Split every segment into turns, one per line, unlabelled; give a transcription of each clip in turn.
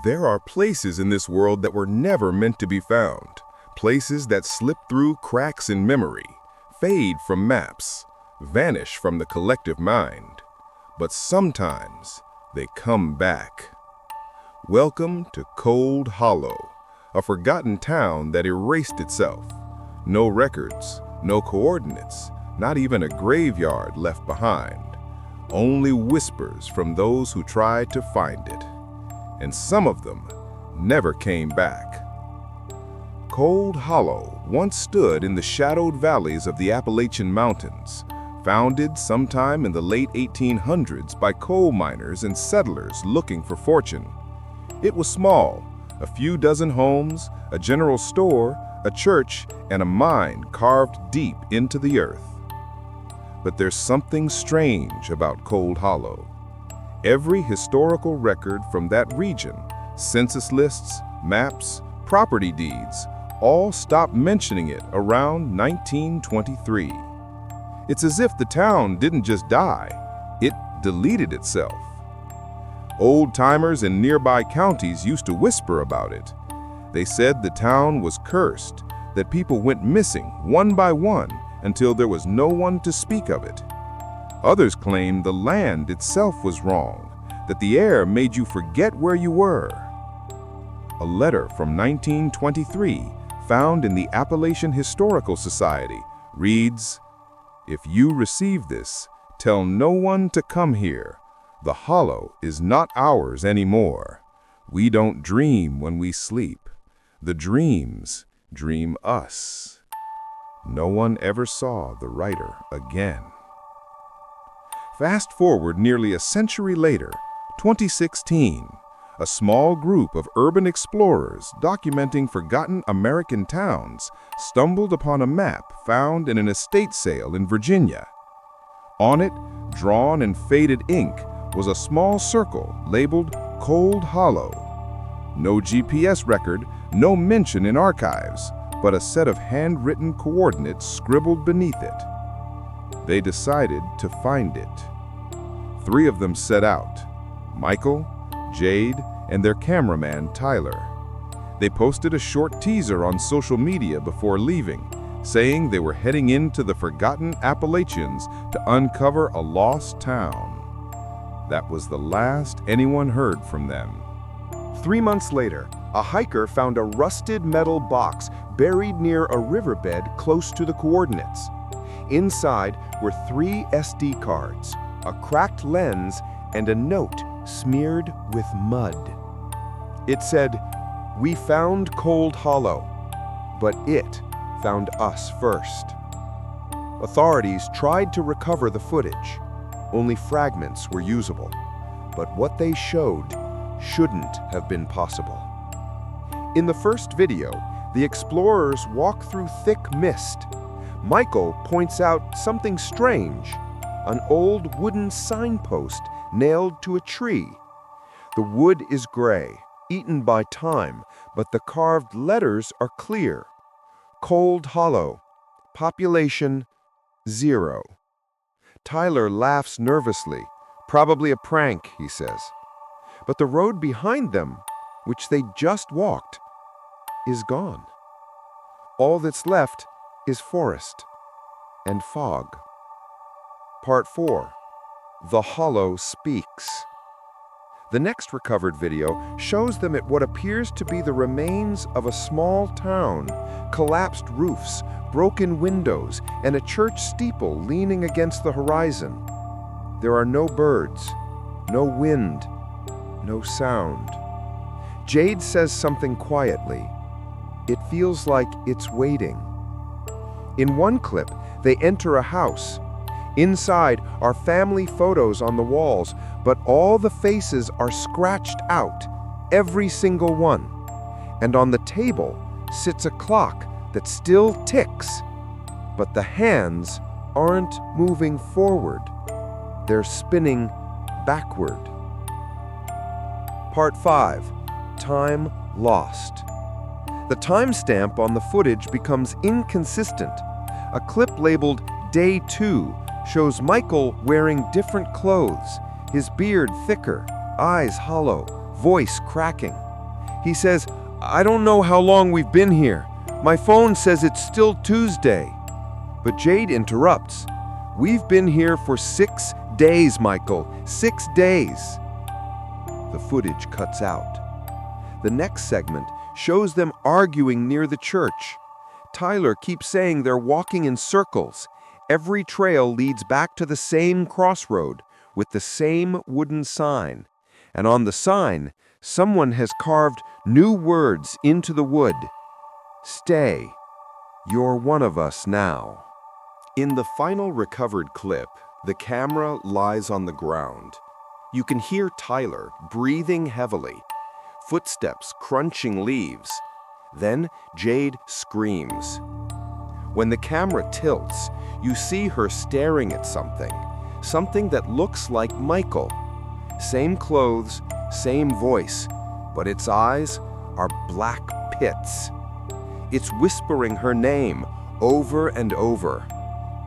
There are places in this world that were never meant to be found. Places that slip through cracks in memory, fade from maps, vanish from the collective mind. But sometimes they come back. Welcome to Cold Hollow, a forgotten town that erased itself. No records, no coordinates, not even a graveyard left behind. Only whispers from those who tried to find it. And some of them never came back. Cold Hollow once stood in the shadowed valleys of the Appalachian Mountains, founded sometime in the late 1800s by coal miners and settlers looking for fortune. It was small, a few dozen homes, a general store, a church, and a mine carved deep into the earth. But there's something strange about Cold Hollow. Every historical record from that region, census lists, maps, property deeds, all stopped mentioning it around 1923. It's as if the town didn't just die, it deleted itself. Old-timers in nearby counties used to whisper about it. They said the town was cursed, that people went missing one by one until there was no one to speak of it. Others claimed the land itself was wrong, that the air made you forget where you were. A letter from 1923, found in the Appalachian Historical Society, reads, "If you receive this, tell no one to come here. The hollow is not ours anymore. We don't dream when we sleep. The dreams dream us." No one ever saw the writer again. Fast forward nearly a century later, 2016, a small group of urban explorers documenting forgotten American towns stumbled upon a map found in an estate sale in Virginia. On it, drawn in faded ink, was a small circle labeled Cold Hollow. No GPS record, no mention in archives, but a set of handwritten coordinates scribbled beneath it. They decided to find it. 3 of them set out: Michael, Jade, and their cameraman, Tyler. They posted a short teaser on social media before leaving, saying they were heading into the forgotten Appalachians to uncover a lost town. That was the last anyone heard from them.
3 months later, a hiker found a rusted metal box buried near a riverbed close to the coordinates. Inside were 3 SD cards, a cracked lens, and a note smeared with mud. It said, "We found Cold Hollow, but it found us first." Authorities tried to recover the footage. Only fragments were usable, but what they showed shouldn't have been possible. In the first video, the explorers walk through thick mist. Michael points out something strange: an old wooden signpost nailed to a tree. The wood is gray, eaten by time, but the carved letters are clear. Cold Hollow, population 0. Tyler laughs nervously. Probably a prank, he says. But the road behind them, which they just walked, is gone. All that's left is forest and fog. Part 4. The Hollow Speaks. The next recovered video shows them at what appears to be the remains of a small town, collapsed roofs, broken windows, and a church steeple leaning against the horizon. There are no birds, no wind, no sound. Jade says something quietly. It feels like it's waiting. In one clip, they enter a house. Inside are family photos on the walls, but all the faces are scratched out, every single one. And on the table sits a clock that still ticks, but the hands aren't moving forward. They're spinning backward. Part 5. Time Lost. The timestamp on the footage becomes inconsistent. A clip labeled Day 2 shows Michael wearing different clothes, his beard thicker, eyes hollow, voice cracking. He says, "I don't know how long we've been here. My phone says it's still Tuesday." But Jade interrupts. "We've been here for 6 days, Michael. 6 days." The footage cuts out. The next segment shows them arguing near the church. Tyler keeps saying they're walking in circles. Every trail leads back to the same crossroad with the same wooden sign. And on the sign, someone has carved new words into the wood. "Stay. You're one of us now." In the final recovered clip, the camera lies on the ground. You can hear Tyler breathing heavily, footsteps crunching leaves. Then Jade screams. When the camera tilts, you see her staring at something that looks like Michael. Same clothes, same voice, but its eyes are black pits. It's whispering her name over and over.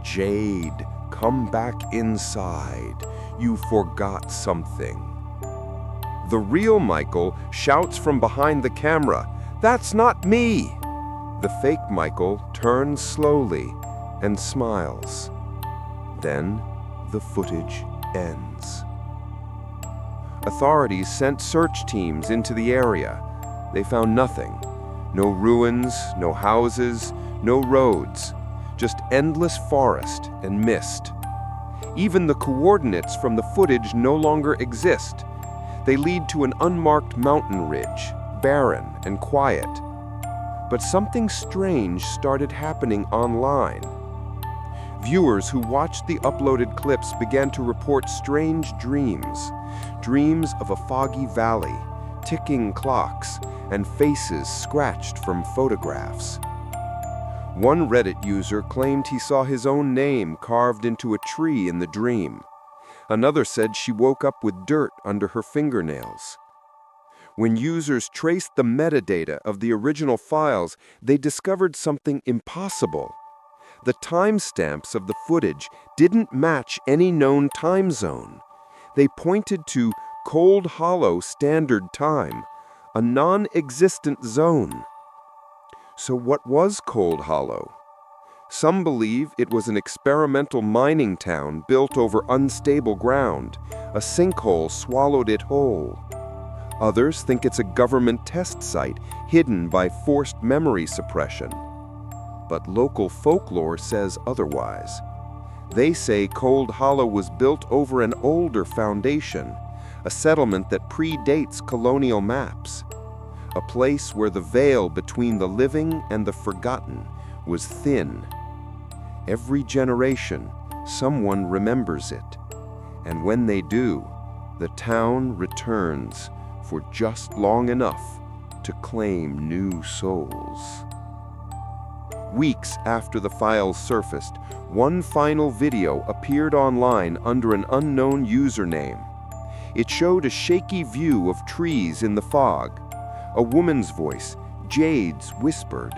"Jade, come back inside. You forgot something." The real Michael shouts from behind the camera, "That's not me!" The fake Michael turns slowly and smiles. Then the footage ends. Authorities sent search teams into the area. They found nothing. No ruins, no houses, no roads. Just endless forest and mist. Even the coordinates from the footage no longer exist. They lead to an unmarked mountain ridge, barren and quiet. But something strange started happening online. Viewers who watched the uploaded clips began to report strange dreams. Dreams of a foggy valley, ticking clocks, and faces scratched from photographs. One Reddit user claimed he saw his own name carved into a tree in the dream. Another said she woke up with dirt under her fingernails. When users traced the metadata of the original files, they discovered something impossible. The timestamps of the footage didn't match any known time zone. They pointed to Cold Hollow Standard Time, a non-existent zone. So what was Cold Hollow? Some believe it was an experimental mining town built over unstable ground. A sinkhole swallowed it whole. Others think it's a government test site hidden by forced memory suppression. But local folklore says otherwise. They say Cold Hollow was built over an older foundation, a settlement that predates colonial maps, a place where the veil between the living and the forgotten was thin. Every generation, someone remembers it, and when they do, the town returns for just long enough to claim new souls. Weeks after the files surfaced, one final video appeared online under an unknown username. It showed a shaky view of trees in the fog. A woman's voice, Jade's, whispered,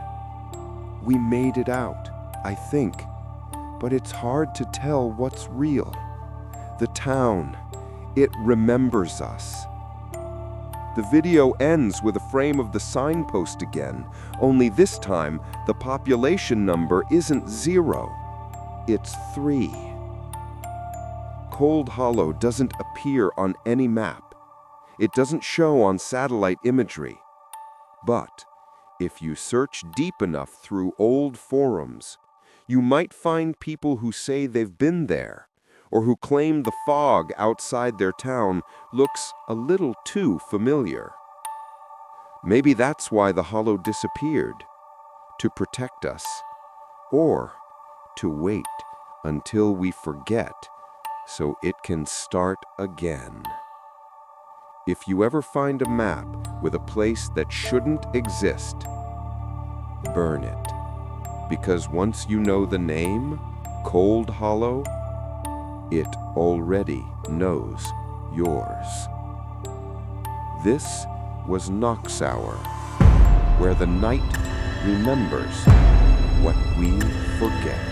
"We made it out, I think, but it's hard to tell what's real. The town, it remembers us." The video ends with a frame of the signpost again, only this time the population number isn't 0, it's 3. Cold Hollow doesn't appear on any map. It doesn't show on satellite imagery. But if you search deep enough through old forums, you might find people who say they've been there, or who claim the fog outside their town looks a little too familiar. Maybe that's why the hollow disappeared, to protect us, or to wait until we forget so it can start again. If you ever find a map with a place that shouldn't exist, burn it. Because once you know the name, Cold Hollow, it already knows yours. This was Noxhour, where the night remembers what we forget.